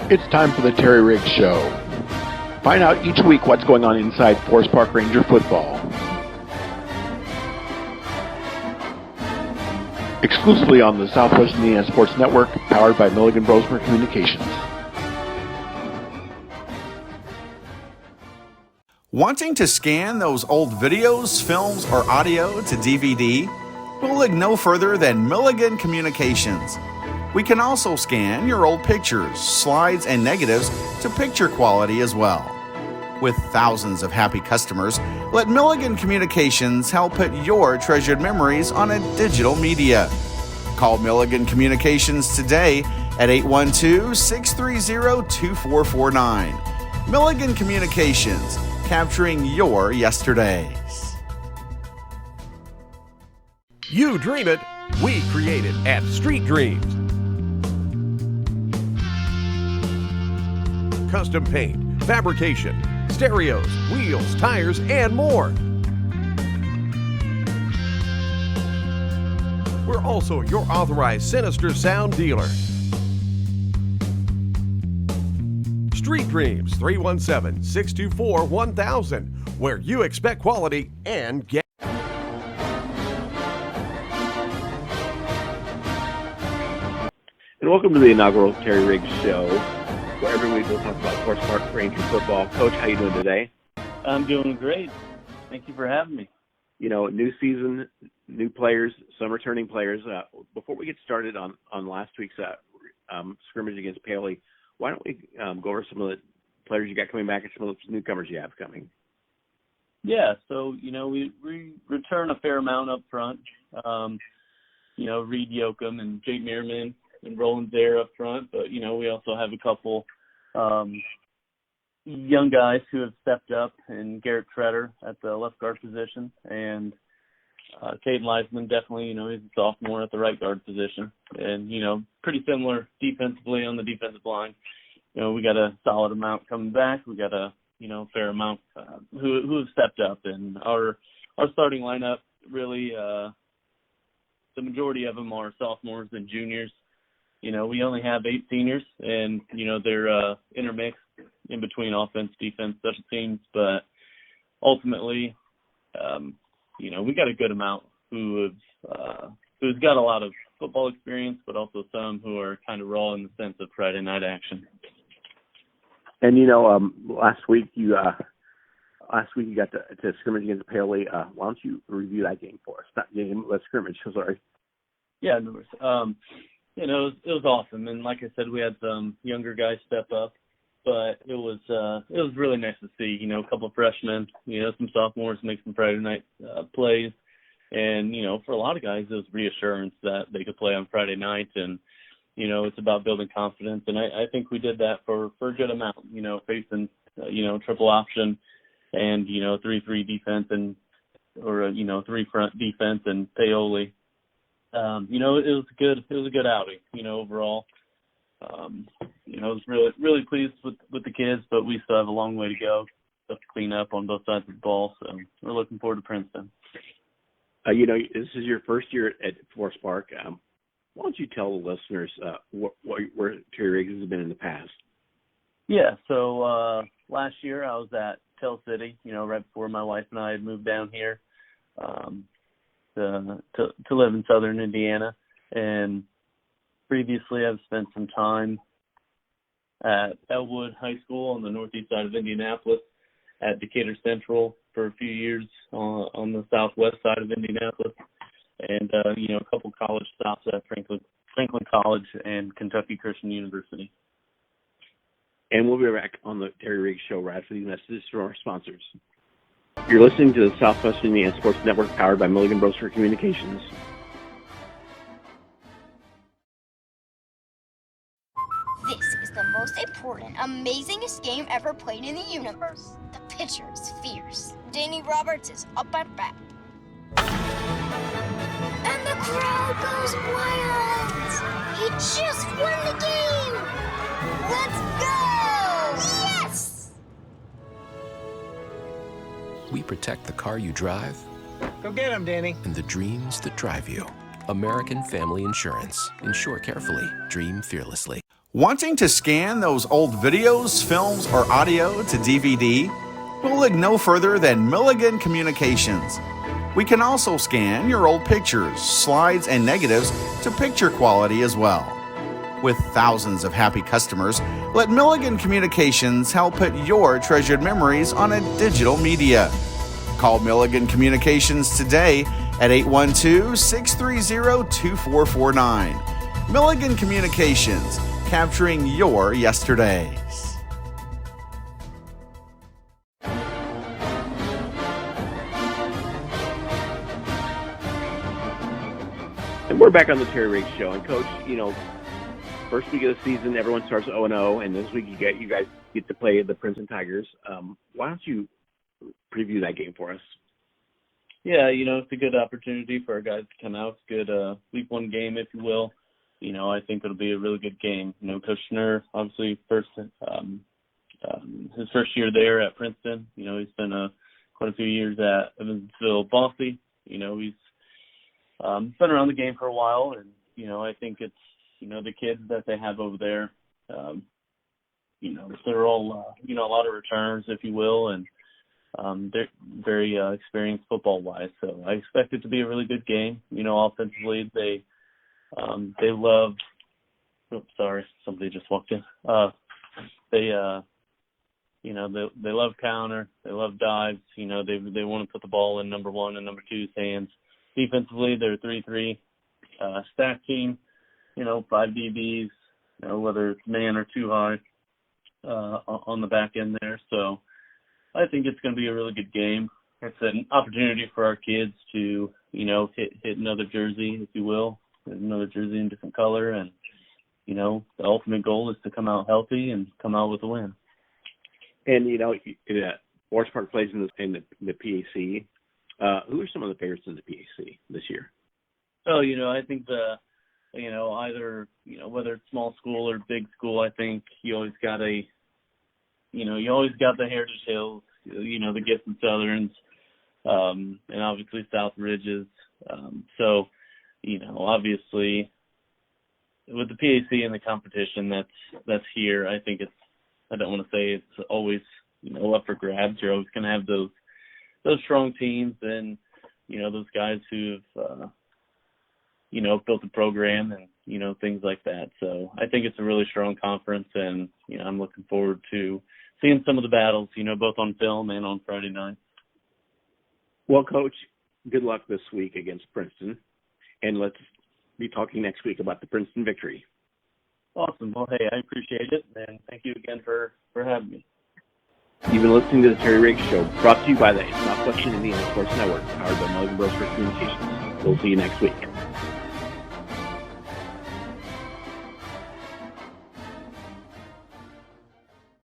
It's time for the Terry Riggs Show. Find out each week what's going on inside Forest Park Ranger football. Exclusively on the Southwest Indiana Sports Network, powered by Milligan Brosmer Communications. Wanting to scan those old videos, films, or audio to DVD? We'll look no further than Milligan Communications. We can also scan your old pictures, slides, and negatives to picture quality as well. With thousands of happy customers, let Milligan Communications help put your treasured memories on a digital media. Call Milligan Communications today at 812-630-2449. Milligan Communications, capturing your yesterdays. You dream it, we create it at Street Dreams. Custom paint, fabrication, stereos, wheels, tires, and more. We're also your authorized Sinister Sound dealer. Street Dreams, 317-624-1000, where you expect quality and get. And welcome to the inaugural Terry Riggs Show, where every week we'll talk about Forest Park Ranger football. Coach, how you doing today? I'm doing great. Thank you for having me. You know, new season, new players, some returning players. Before we get started on last week's scrimmage against Paley, why don't we go over some of the players you got coming back and some of the newcomers you have coming? Yeah, so, we return a fair amount up front. Reed Yoakum and Jake Meerman and Roland Zaire up front. But, we also have a couple young guys who have stepped up, and Garrett Treader at the left guard position, and Caden Leisman, definitely, he's a sophomore at the right guard position. And, pretty similar defensively on the defensive line. We got a solid amount coming back. We got a, fair amount who have stepped up. And our starting lineup, really, the majority of them are sophomores and juniors. We only have 8 seniors, and, they're intermixed in between offense, defense, special teams. But ultimately, we got a good amount who's got a lot of football experience, but also some who are kind of raw in the sense of Friday night action. And, last week you got to scrimmage against Paley. Why don't you review that game for us? Not game, but scrimmage. Sorry. Yeah, no worries. It was awesome, and like I said, we had some younger guys step up, but it was really nice to see, a couple of freshmen, some sophomores make some Friday night plays, and for a lot of guys, it was reassurance that they could play on Friday night, and it's about building confidence, and I think we did that for a good amount, facing triple option and 3-3 defense or 3 front defense and Paoli. It was a good outing, overall. I was really pleased with the kids, but we still have a long way to go. Stuff to clean up on both sides of the ball, so we're looking forward to Princeton. This is your first year at Forest Park. Why don't you tell the listeners where Terry Riggs has been in the past? Yeah, so last year I was at Tell City, right before my wife and I had moved down here. To live in southern Indiana, and previously I've spent some time at Elwood High School on the northeast side of Indianapolis, at Decatur Central for a few years on the southwest side of Indianapolis, and a couple college stops at Franklin College and Kentucky Christian University. And we'll be back on the Terry Riggs Show right after these messages from our sponsors. You're listening to the Southwest Indiana Sports Network, powered by Milligan Brosmer Communications. This is the most important, amazingest game ever played in the universe. The pitcher is fierce. Danny Roberts is up at bat. And the crowd goes wild. He just won the game. Let's go! Yes! We protect the car you drive. Go get him, Danny. And the dreams that drive you. American Family Insurance. Insure carefully. Dream fearlessly. Wanting to scan those old videos, films, or audio to DVD? We'll look no further than Milligan Communications. We can also scan your old pictures, slides, and negatives to picture quality as well. With thousands of happy customers, let Milligan Communications help put your treasured memories on a digital media. Call Milligan Communications today at 812-630-2449. Milligan Communications, capturing your yesterdays. And we're back on the Terry Riggs Show. And Coach, first week of the season, everyone starts 0-0, and this week you guys get to play the Princeton Tigers. Why don't you preview that game for us? Yeah, it's a good opportunity for our guys to come out. It's a good week one game, if you will. I think it'll be a really good game. Coach Schnur, obviously, his first year there at Princeton. He's been quite a few years at Evansville Bosse. He's been around the game for a while, and I think it's the kids that they have over there. They're all a lot of returners, if you will, and they're very experienced football-wise. So I expect it to be a really good game. Offensively, they love. Oops, sorry, somebody just walked in. They love counter. They love dives. They want to put the ball in number one and number two's hands. Defensively, they're 3-3 stack team. 5 DBs. Whether it's man or too high on the back end there. So I think it's going to be a really good game. It's an opportunity for our kids to hit another jersey, if you will, another jersey in different color, and the ultimate goal is to come out healthy and come out with a win. And Orange Park plays in the PAC. Who are some of the favorites in the PAC this year? Oh, I think either whether it's small school or big school, I think you always got the Heritage Hills, the Gibson Southerns, and obviously South Ridges. So obviously with the PAC and the competition that's here, I think I don't want to say it's always up for grabs. You're always going to have those strong teams and those guys who've built the program and things like that. So I think it's a really strong conference, and I'm looking forward to seeing some of the battles, both on film and on Friday night. Well, Coach, good luck this week against Princeton, and let's be talking next week about the Princeton victory. Awesome. Well, hey, I appreciate it, and thank you again for having me. You've been listening to the Terry Riggs Show, brought to you by the Southwestern Indiana Sports Network, powered by Milligan Bros for Communications. We'll see you next week.